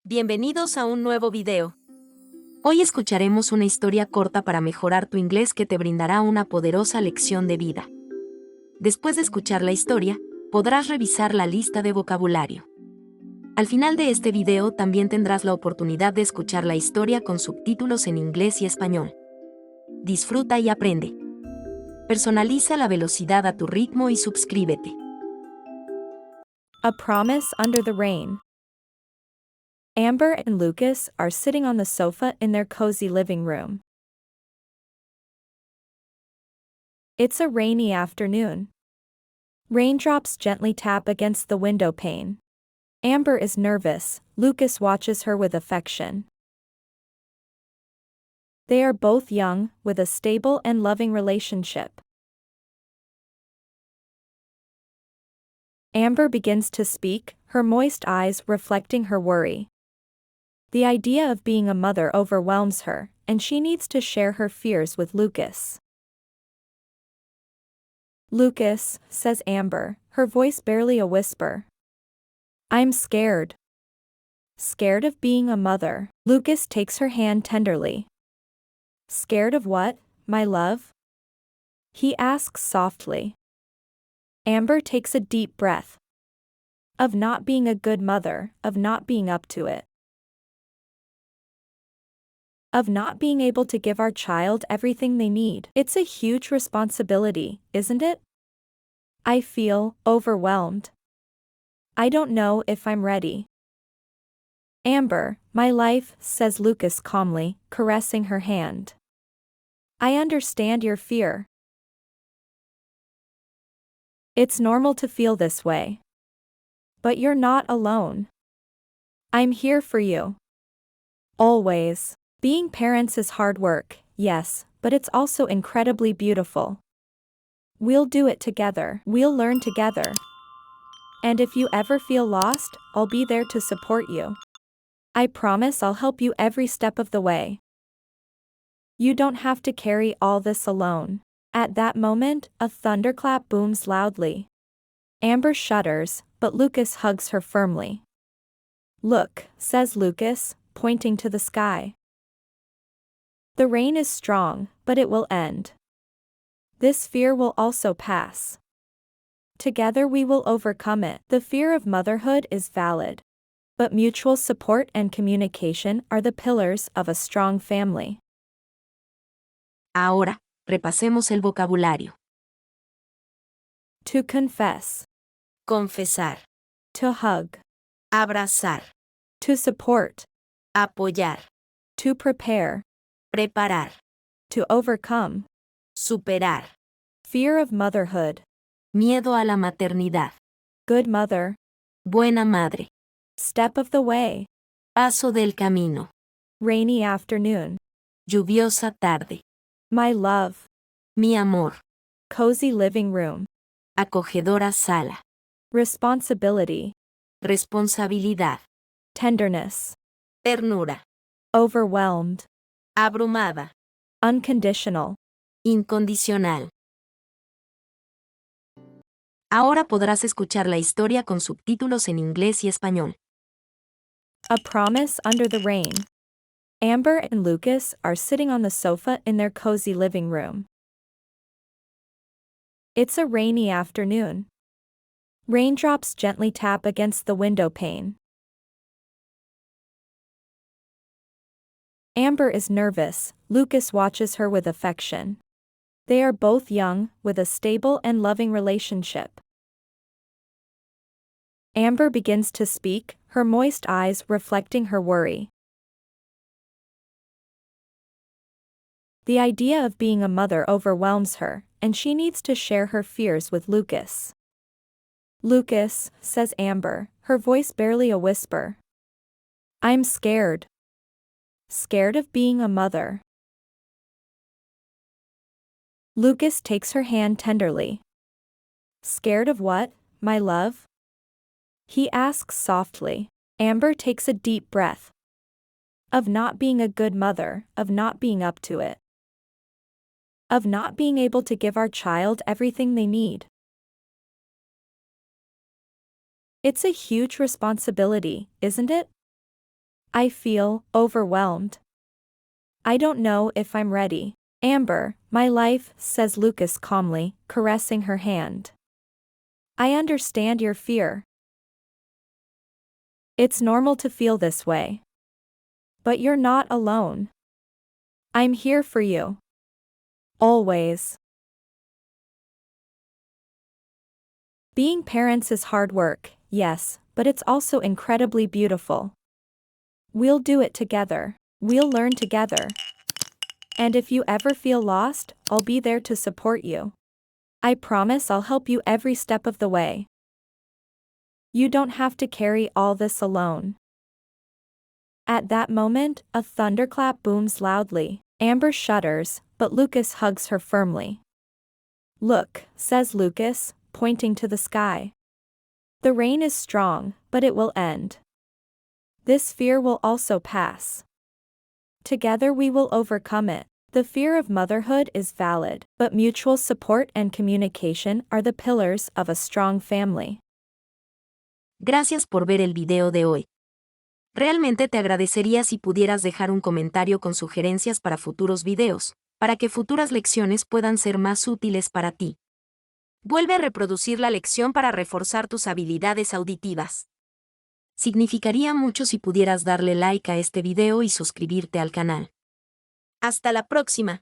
Bienvenidos a un nuevo video. Hoy escucharemos una historia corta para mejorar tu inglés que te brindará una poderosa lección de vida. Después de escuchar la historia, podrás revisar la lista de vocabulario. Al final de este video también tendrás la oportunidad de escuchar la historia con subtítulos en inglés y español. Disfruta y aprende. Personaliza la velocidad a tu ritmo y suscríbete. A Promise Under the Rain. Ámbar and Lucas are sitting on the sofa in their cozy living room. It's a rainy afternoon. Raindrops gently tap against the window pane. Ámbar is nervous, Lucas watches her with affection. They are both young, with a stable and loving relationship. Ámbar begins to speak, her moist eyes reflecting her worry. The idea of being a mother overwhelms her, and she needs to share her fears with Lucas. Lucas, says Ámbar, her voice barely a whisper. I'm scared. Scared of being a mother. Lucas takes her hand tenderly. Scared of what, my love? He asks softly. Ámbar takes a deep breath. Of not being a good mother, of not being up to it. Of not being able to give our child everything they need. It's a huge responsibility, isn't it? I feel overwhelmed. I don't know if I'm ready. Ámbar, my life, says Lucas calmly, caressing her hand. I understand your fear. It's normal to feel this way. But you're not alone. I'm here for you. Always. Being parents is hard work, yes, but it's also incredibly beautiful. We'll do it together. We'll learn together. And if you ever feel lost, I'll be there to support you. I promise I'll help you every step of the way. You don't have to carry all this alone. At that moment, a thunderclap booms loudly. Ámbar shudders, but Lucas hugs her firmly. Look, says Lucas, pointing to the sky. The rain is strong, but it will end. This fear will also pass. Together we will overcome it. The fear of motherhood is valid. But mutual support and communication are the pillars of a strong family. Ahora, repasemos el vocabulario. To confess. Confesar, To hug. abrazar, To support. apoyar, To prepare. preparar, To overcome. superar, Fear of motherhood. miedo a la maternidad, Good mother. buena madre, Step of the way. paso del camino, Rainy afternoon. lluviosa tarde, My love. mi amor, Cozy living room. acogedora sala, Responsibility. responsabilidad, Tenderness. ternura, Overwhelmed. abrumada, Unconditional. incondicional. Ahora podrás escuchar la historia con subtítulos en inglés y español. A Promise Under the Rain. Ámbar and Lucas are sitting on the sofa in their cozy living room. It's a rainy afternoon. Raindrops gently tap against the window pane. Ámbar is nervous, Lucas watches her with affection. They are both young, with a stable and loving relationship. Ámbar begins to speak, her moist eyes reflecting her worry. The idea of being a mother overwhelms her, and she needs to share her fears with Lucas. Lucas, says Ámbar, her voice barely a whisper. I'm scared. Scared of being a mother. Lucas takes her hand tenderly. Scared of what, my love? He asks softly. Ámbar takes a deep breath. Of not being a good mother, of not being up to it. Of not being able to give our child everything they need. It's a huge responsibility, isn't it? I feel overwhelmed. I don't know if I'm ready. Amber, my life, says Lucas calmly, caressing her hand. I understand your fear. It's normal to feel this way. But you're not alone. I'm here for you. Always. Being parents is hard work, yes, but it's also incredibly beautiful. We'll do it together. We'll learn together. And if you ever feel lost, I'll be there to support you. I promise I'll help you every step of the way. You don't have to carry all this alone. At that moment, a thunderclap booms loudly. Amber shudders, but Lucas hugs her firmly. Look, says Lucas, pointing to the sky. The rain is strong, but it will end. This fear will also pass. Together we will overcome it. The fear of motherhood is valid, but mutual support and communication are the pillars of a strong family. Gracias por ver el video de hoy. Realmente te agradecería si pudieras dejar un comentario con sugerencias para futuros videos, para que futuras lecciones puedan ser más útiles para ti. Vuelve a reproducir la lección para reforzar tus habilidades auditivas. Significaría mucho si pudieras darle like a este video y suscribirte al canal. Hasta la próxima.